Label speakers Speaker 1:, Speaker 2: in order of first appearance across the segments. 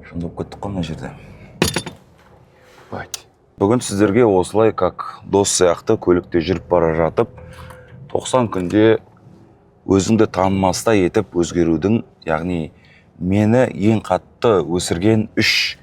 Speaker 1: Шындап кеттік қой мына жерде. Бүгін сіздерге осылай как дос сияқты көлікте жүріп бара жатып 90 күнде өзіңді танымастай етіп өзгерудің, яғни мені ең қатты өсірген 3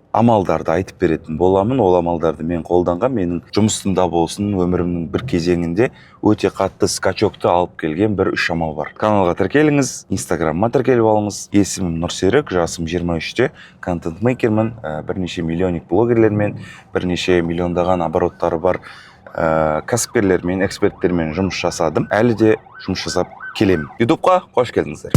Speaker 1: амалдарды айтып беретін боламын. Ол амалдарды мен қолданған, менің жұмысымда болсын, өмірімнің бір кезеңінде өте қатты скачокты алып келген бір 3 амал бар. Каналға тіркеліңіз, инстаграмыма тіркеліп алыңыз. Есімім Нұрсерік, жасым 23-те, контент-мейкермін, бірнеше миллионник блогерлермен, бірнеше миллиондаған обороттары бар кәсіпкерлермен, эксперттермен жұмыс жасадым. Әлі де жұмыс жасап келемін. ютубқа қош келдіңіздер.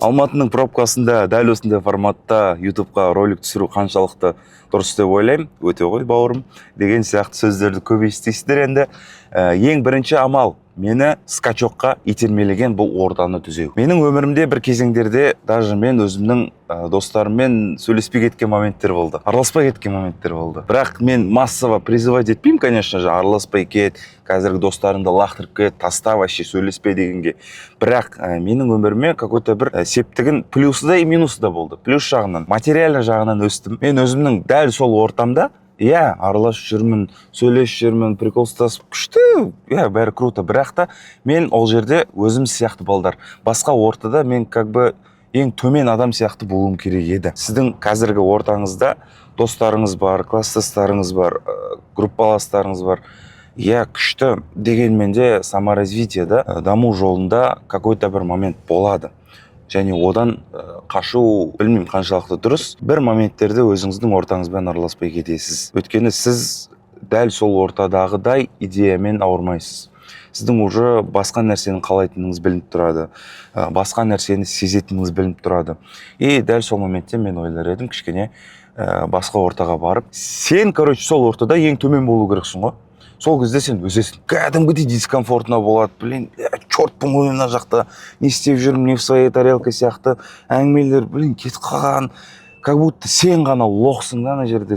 Speaker 1: Алматының пробкасында дәл осындай форматта ютубқа ролик түсіру қаншалықты дұрыс деп ойлаймын. Өте ғой бауырым деген сияқты сөздерді көп естисіздер енді. Ең бірінші амал мені скачокқа итермелеген бұл ортаны түзеу. Менің өмірімде бір кезеңдерде даже мен өзімнің достарыммен сөйлеспей кеткен моменттер болды. Араласпай кеткен моменттер болды. Бірақ мен массово призывать етпеймін, конечно же, араласпай кет, қазіргі достарыңды лақтырып кет, таста вообще сөйлеспей дегенге. Бірақ менің өміріме какой-то бір септігін плюсы да и минусы да болды. Плюс жағынан, материальный жағынан өстім. Мен өзімнің дәл сол ортамда араласып жүрмін, сөйлесіп жүрмін, приколстасып күшті, бәрі круто. Бірақ та мен ол жерде өзім сияқты балдар. Басқа ортада мен как бы ең төмен адам сияқты болуым керек еді. Сіздің қазіргі ортаңызда достарыңыз бар, класстастарыңыз бар, группаластарыңыз бар. Күшті дегенмен де саморазвитиеда, даму жолында какой-то бір момент болады. Және одан қашу білмеймін қаншалықты дұрыс. Бір моменттерде өзіңіздің ортаңызбен араласпай кетесіз. Өйткені сіз дәл сол ортадағыдай идеямен ауырмайсыз. Сіздің уже басқа нәрсені қалайтыныңыз білініп тұрады. Басқа нәрсені сезетініңіз білініп тұрады. И дәл сол моментте мен ойлар едім кішкене басқа ортаға барып. Сен, сол ортада ең төмен болу керексің ғой. Сол кезде сен өзесің. Кәдімгідей дискомфортно болады. Чортпын ғой мына жақта. Не істеп жүрмін, не в своей тарелке сияқты. Әңгімелер, кетіп қалған. Как будто сен ғана лоқсың да ана жерде.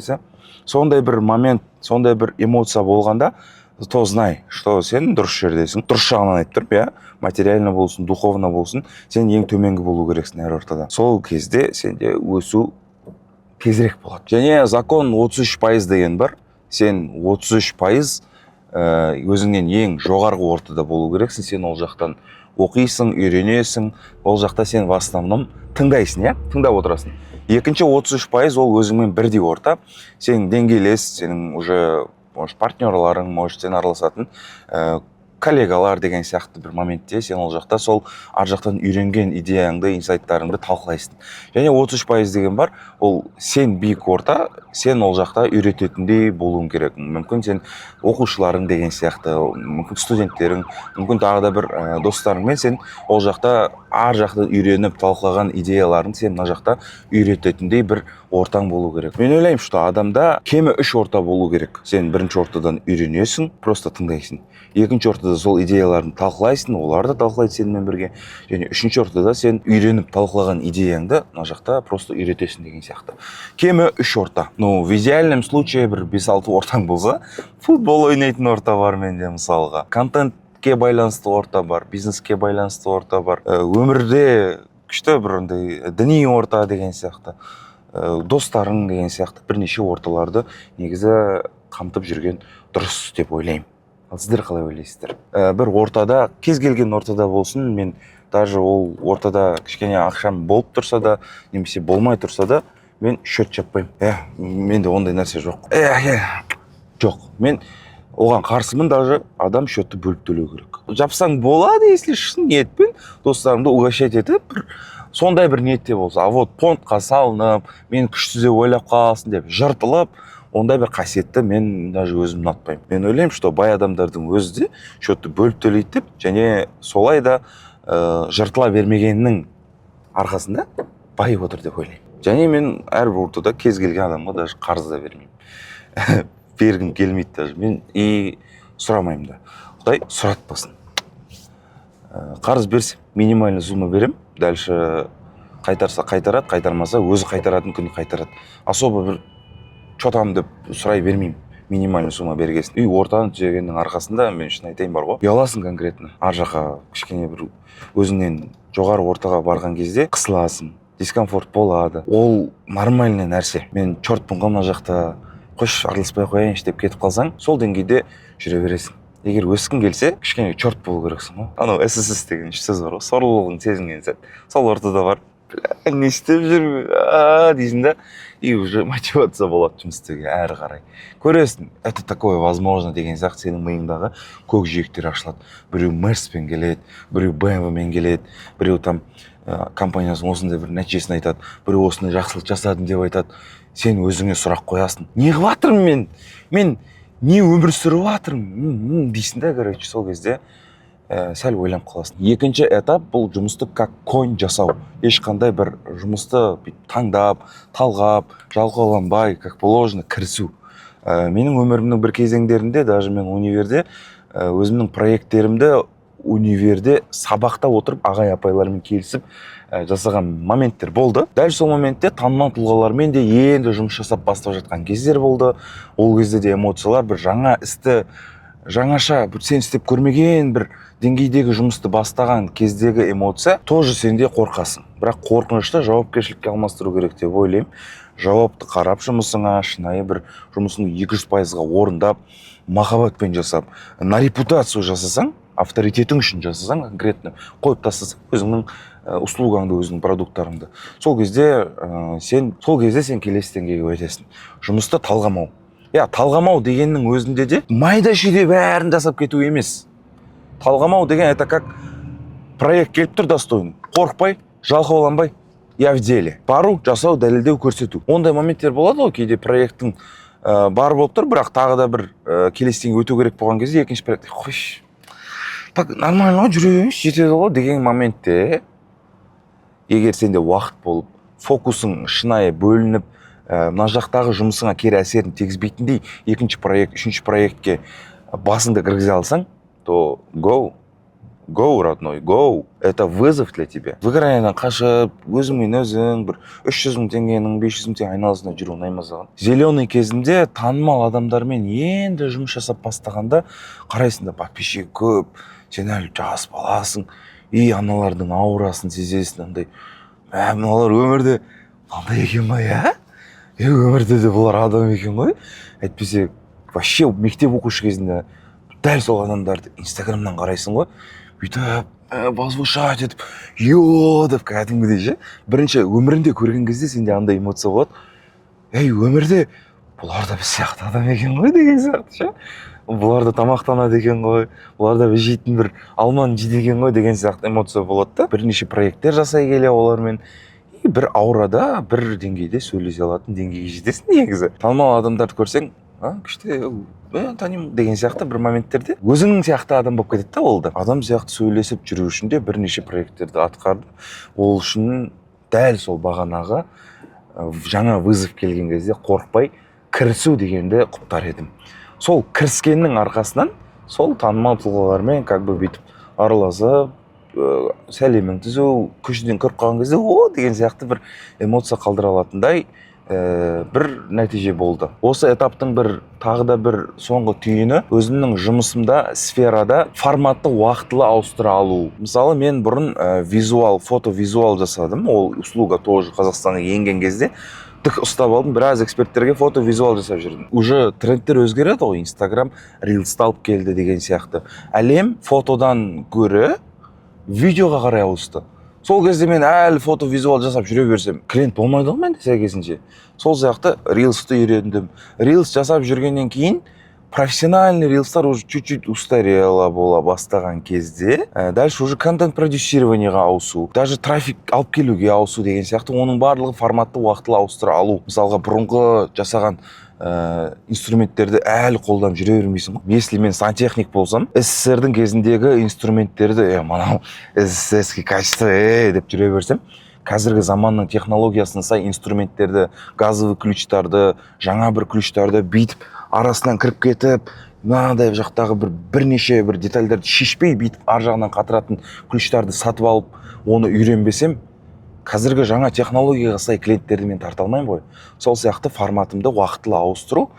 Speaker 1: Сондай бір момент, сондай бір эмоция болғанда, то знай, что сен дұрыс жердесің. Дұрыс жағынан айтып тұрып, материально болсын, духовно болсын, сен ең төменгі болу керексің әр ортада. Сол кезде сенде өсу тезірек болады. Және закон 33% деген бар. Сен 33% өзіңнен ең жоғарғы ортада болу керексің. Сен ол жақтан оқисың, үйренесің. Ол жақта сен в основном тыңдайсың, тыңдап отырасың. Екінші 33% ол өзіңмен бірдей орта. Сен деңгейлес, сенің уже партнерларың, может сен араласатын коллегалар деген сияқты бір моментте сен ол жақта сол ар жақтан үйренген идеяңды, инсайттарыңды талқылайсың. Және 33% деген бар, ол сен биік орта, сен ол жақта үйрететіндей болуың керек. Мүмкін сен оқушыларың деген сияқты, мүмкін студенттерің, мүмкін тағы да бір достарыңмен сен ол жақта ар жақта үйреніп талқылаған идеяларын сен мына жақта үйрететіндей бір ортаң болу керек. Мен ойлаймын, что адамда кемі 3 орта болу керек. Сен бірінші ортадан үйренесің, просто тыңдайсың. Екінші ортада сол идеяларын талқылайсың, олар да талқылайды сенімен бірге. Және үшінші ортада сен үйреніп талқылаған идеяңды мына жақта просто үйретесің деген сияқты. Кемі 3 орта. В идеальном случае бір 5-6 ортаң болса, футбол ойнайтын орта бар менде мысалға. Контентке байланысты орта бар, бизнеске байланысты орта бар. Өмірде күшті бір діни орта деген сияқты. Достарың деген сияқты бірнеше орталарды негізі қамтып жүрген дұрыс деп ойлаймын. Сіздер қалай ойлайсыздар? Бір ортада, кез келген ортада болсын, мен даже ол ортада кішкене ақшам болып тұрса да, немесе болмай тұрса да, мен счет жаппаймын. Менде ондай нәрсе жоқ. Жоқ. Мен оған қарсымын, даже адам счетты бөліп төлеу керек. Жапсаң болады, если шын ниетпен достарымды угощать етіп, сондай бір ниетте болса. А вот понтқа салынып, мен күшсіз деп ойлап қалсын деп жыртылып, ондай бір қасиетті мен даже өзім ұнатпаймын. Мен ойлаймын, что бай адамдардың өзі де счетты бөліп төлейді деп, және солай да жыртыла бермегеннің арқасында бай отыр деп ойлаймын. Және мен әрбір ортада кез келген адамға даже қарыз да бермеймін. Бергім келмейді даже. Мен сұрамаймын да. Құдай сұратпасын. Қарыз берсем, минимальный сумма берем. Дальше қайтарса қайтарады, қайтармаса өзі қайтаратын күні қайтарады. Особо бір чотам деп сұрай бермеймін. минимальный сумма бергесін. Үй ортаны түзегеннің арқасында мен үшін айтайын бар ғой, ұяласың конкретно. Ар жаққа кішкене бір өзіңнен жоғары ортаға барған кезде қысыласың, дискомфорт болады. Ол нормальный нәрсе. Мен чортпын ғой мына жақта, қош араласпай қояйыншы деп кетіп қалсаң, сол деңгейде жүре бересің. Егер өскің келсе, кішкене чорт болу керексің ғой. Анау ССС деген сөз бар ғой, сорлылығың сезінген сәт. Сол ортада бар, не істеп жүрмін дейсің да, и уже мотивация болады жұмыс істеуге әрі қарай. Көресің, это такое возможно деген сияқты сенің миыңдағы көкжиектер ашылады. Біреу Мерспен келеді, біреу BMW-мен келеді, біреу там компаниясының осындай бір нәтижесін айтады, біреу осындай жақсылық жасадым деп айтады. Сен өзіңе сұрақ қоясың. Не қылып мен не өмір сүріп жатырмын дейсің да, короче, сол кезде сәл ойланып қаласың. Екінші этап бұл жұмысты как конь жасау. Ешқандай бір жұмысты таңдап, талғап, жалқауланбай, как положено кірісу. Менің өмірімнің бір кезеңдерінде, даже мен универде өзімнің проекттерімді универде сабақта отырып ағай апайлармен келісіп жасаған моменттер болды. Дәл сол моментте танымал тұлғалармен де енді жұмыс жасап бастап жатқан кездер болды. Ол кезде де эмоциялар бір жаңа істі, жаңаша бір сен істеп көрмеген бір деңгейдегі жұмысты бастаған кездегі эмоция тоже сенде қорқасың. Бірақ қорқынышты жауапкершілікке алмастыру керек деп ойлаймын. Жауапты қарап жұмысыңа, шынайы бір жұмысыңды 200%-ға орындап, махаббатпен жасап, на репутацию жасасаң, авторитетің үшін жасасаң, конкретно қойып тастасаң өзіңнің услугаңды, өзіңнің продукттарыңды. Сол кезде сен келесі деңгейге өтесің. Жұмысты талғамау. Талғамау дегеннің өзінде де майда шүйде бәрін жасап кету емес. Талғамау деген это как проект келіп тұр достойный. Қорықпай, жалқауланбай, я в деле. Бару, жасау, дәлелдеу, көрсету. Ондай моменттер болады ғой, кейде проекттің бар болып тұр, бірақ тағы да бір келесі деңгейге өту керек болған кезде екінші проект қойш. Так нормально ғой, жүре берейінші, жетеді ғой деген моментте егер сенде уақыт болып, фокусың шынайы бөлініп, мына жақтағы жұмысыңа кері әсерін тигізбейтіндей екінші проект, үшінші проектке басыңды кіргізе алсаң, то go, родной, go. Это вызов для тебя. Выгораниядан қашып, өзіңмен өзің бір 300 мың теңгенің 500 мың теңге айналасында жүру ұнаймас саған. Зеленый кезінде танымал адамдармен енді жұмыс жасап бастағанда қарайсың да подписчик көп, сен әлі жас баласың, и аналардың аурасын сезесің, андай, мыналар өмірде қандай екен ғой, өмірде де бұлар адам екен ғой. Әйтпесе вообще мектеп оқушы кезінде дәл сол адамдарды инстаграмнан қарайсың ғой, бүйтіп возвышать етіп, деп кәдімгідей ше. Бірінші өмірінде көрген кезде сенде андай эмоция болады. Өмірде бұлар да біз сияқты адам екен ғой деген сияқты ше. Бұлар да тамақтанады екен ғой, бұлар да біз жейтін бір алманы жейді екен ғой деген сияқты эмоция болады да. Бірнеше проекттер жасай келе олармен бір аурада, бір деңгейде сөйлесе алатын деңгейге жетесің негізі. Танымал адамдарды көрсең, күшті, танимын деген сияқты бір моменттерде өзіңнің сияқты адам болып кетеді да ол да. Адам сияқты сөйлесіп жүру үшін де бірнеше проекттерді атқарды. Ол үшін дәл сол бағанағы жаңа вызов келген кезде қорықпай кірісу дегенді құптар едім. Сол кіріскеннің арқасынан сол танымал тұлғалармен как бы бүйтіп араласып, сәлемін түзу, көшеден көріп қалған кезде деген сияқты бір эмоция қалдыра алатындай бір нәтиже болды. Осы этаптың тағы да бір соңғы түйіні өзімнің жұмысымда, сферада форматты уақытылы ауыстыра алу. Мысалы, мен бұрын фото-визуал жасадым. Ол услуга тоже Қазақстанға енген кезде тік ұстап алдым, біраз эксперттерге фото-визуал жасап жүрдім. Уже трендтер өзгереді ғой, Instagram Reels алып келді деген сияқты. Әлем фотодан гөрі видеоға қарай ауысты. Сол кезде мен әлі фото-визуал жасап жүре берсем, клиент болмайды ғой менде сәйкесінше. Сол сияқты Reels'ты үйрендім. Reels жасап жүргеннен кейін профессиональный Reels'тар уже чуть-чуть устарела бола бастаған кезде, дальше уже контент-продюсированиеға ауысу, даже трафик алып келуге ауысу деген сияқты, оның барлығы форматты уақытылы ауыстыра алу. Мысалға, бұрынғы жасаған инструменттерді әлі қолданып жүре бермейсің ғой. Если мен сантехник болсам, СССРдің кезіндегі инструменттерді, мынау СССРский качество, деп жүре берсем, қазіргі заманның технологиясына сай инструменттерді, газовый ключтарды, жаңа бір ключтарды бүйтіп арасынан кіріп кетіп, мынадай жақтағы бірнеше детальдарды шешпей бүйтіп ар жағынан қатыратын ключтарды сатып алып, оны үйренбесем, қазіргі жаңа технологияға сай клиенттерді мен тарта алмаймын ғой. Сол сияқты форматымды уақытылы ауыстыру,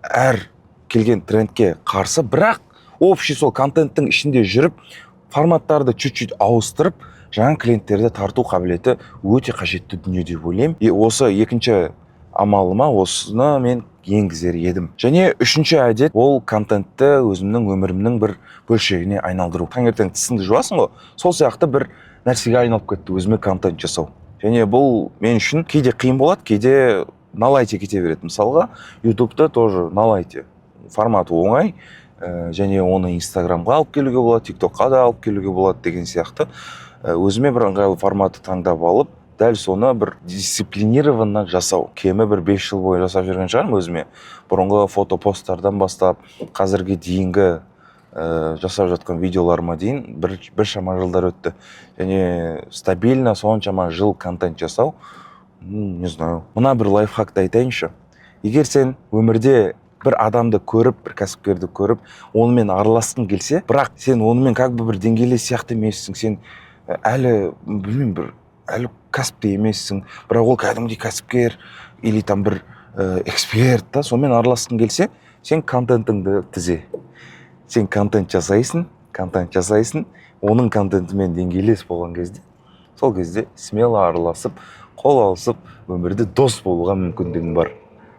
Speaker 1: әр келген трендке қарсы, бірақ общий сол контенттің ішінде жүріп форматтарды чуть-чуть ауыстырып жаңа клиенттерді тарту қабілеті өте қажетті дүние деп ойлаймын. И осы екінші амалыма осыны мен енгізер едім. Және үшінші әдет ол контентті өзімнің өмірімнің бір бөлшегіне айналдыру. Таңертең тісіңді жуасың ғой, сол сияқты бір нәрсеге айналып кетті өзіме контент жасау. Және бұл мен үшін кейде қиын болады, кейде налайте кете береді. Мысалға ютубта тоже налайте форматы оңай, және оны инстаграмға алып келуге болады, тиктокқа да алып келуге болады деген сияқты өзіме бір ыңғайлы форматты таңдап алып, дәл соны бір дисциплинированно жасау. Кемі бір 5 жыл бойы жасап жүрген шығармын өзіме. Бұрынғы фотопосттардан бастап, қазірге дейінгі жасап жатқан видеоларыма дейін бір шама жылдар өтті. Және стабильно соншама жыл контент жасау, не знаю. Мына бір лайфхакты айтайыншы. Егер сен өмірде бір адамды көріп, бір кәсіпкерді көріп, онымен араласқың келсе, бірақ сен онымен как бы бір деңгейлес сияқты емессің, сен әлі, білмеймін, бір әлі кәсіпте емессің, бірақ ол кәдімгідей кәсіпкер или там бір эксперт та, сонымен араласқың келсе, сен контентіңді тізе. Сен контент жасайсың, оның контентімен деңгейлес болған кезде, сол кезде смело араласып, қол алысып, өмірде дос болуға мүмкіндігің бар.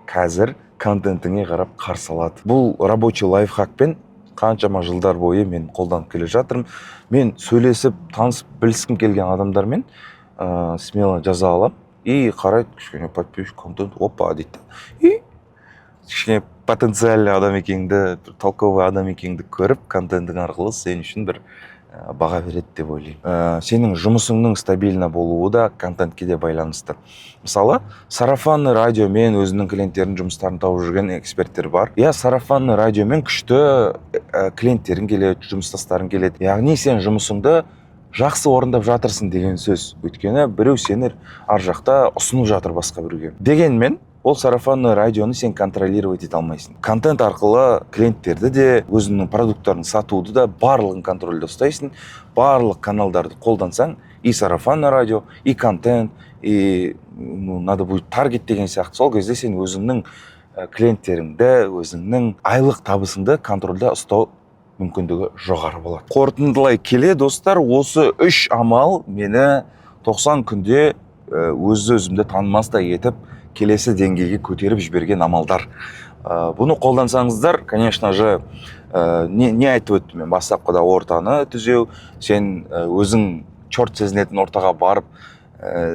Speaker 1: Қазір контентіңе қарап қарсы алады. Бұл рабочий лайфхакпен қаншама жылдар бойы мен қолданып келе жатырмын. Мен сөйлесіп, танысып, біліскім келген адамдармен смело жаза алам. И қарайды, кішкене подписчик контент, опа дейді. И кішкене потенциальный адам екеніңді, толковый адам екеніңді көріп, контентің арқылы сен үшін бір баға береді деп ойлаймын. Сенің жұмысыңның стабильно болуы да контентке де байланысты. Мысалы, сарафанный радиомен өзінің клиенттерінің жұмыстарын тауып жүрген эксперттер бар. Сарафанный радиомен күшті клиенттерің келеді, жұмыстастарың келеді. Яғни сен жұмысыңды жақсы орындап жатырсың деген сөз. Өйткені біреу сені ар жақта ұсынып жатыр басқа біреуге. Дегенмен ол сарафанный радионы сен контролировать ете алмайсың. Контент арқылы клиенттерді де, өзіңнің продукттарын сатуды да барлығын контрольда ұстайсың. Барлық каналдарды қолдансаң, и сарафанный радио, и контент, и надо будет таргет деген сияқты. Сол кезде сен өзіңнің клиенттеріңді, өзіңнің айлық табысыңды контрольда ұстау мүмкіндігі жоғары болады. Қорытындылай келе, достар, осы 3 амал мені 90 күнде өзімді танымастай етіп, келесі деңгейге көтеріп жіберген амалдар. Бұны қолдансаңыздар, конечно же, не айтып өттім мен, бастапқыда ортаны түзеу, сен өзің чорт сезінетін ортаға барып,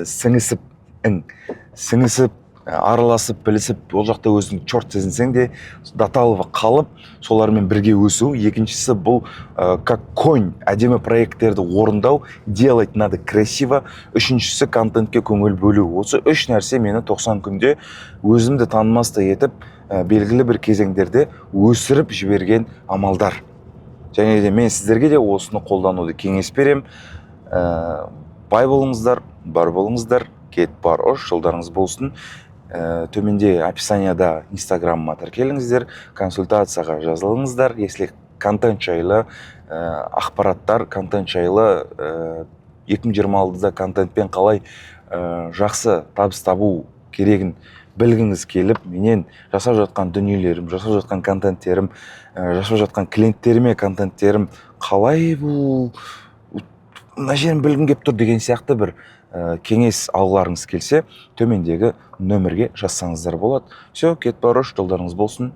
Speaker 1: сіңісіп, араласып, білісіп, ол жақта өзің чорт сезінсең де, даталығы қалып, солармен бірге өсу. Екіншісі бұл как конь, әдемі проекттерді орындау, делать надо красиво. Үшіншісі контентке көңіл бөлу. Осы 3 нәрсе мені 90 күнде өзімді танымастай етіп, белгілі бір кезеңдерде өсіріп жіберген амалдар. Және де мен сіздерге де осыны қолдануды кеңес берем. Бай болыңыздар, бар болыңыздар, кет бар ош, жолдарыңыз болсын. Төменде описанияда инстаграмыма тіркеліңіздер, консультацияға жазылыңыздар. Если контент жайлы ақпараттар, контент жайлы 2026-да контентпен қалай жақсы табыс табу керегін білгіңіз келіп, менен жасап жатқан дүниелерім, жасап жатқан контенттерім, жасап жатқан клиенттеріме контенттерім қалай бұл мына жерін білгім кеп тұр деген сияқты бір кеңес алғыларыңыз келсе, төмендегі нөмірге жазсаңыздар болады. Все, кет бар ош, жолдарыңыз болсын.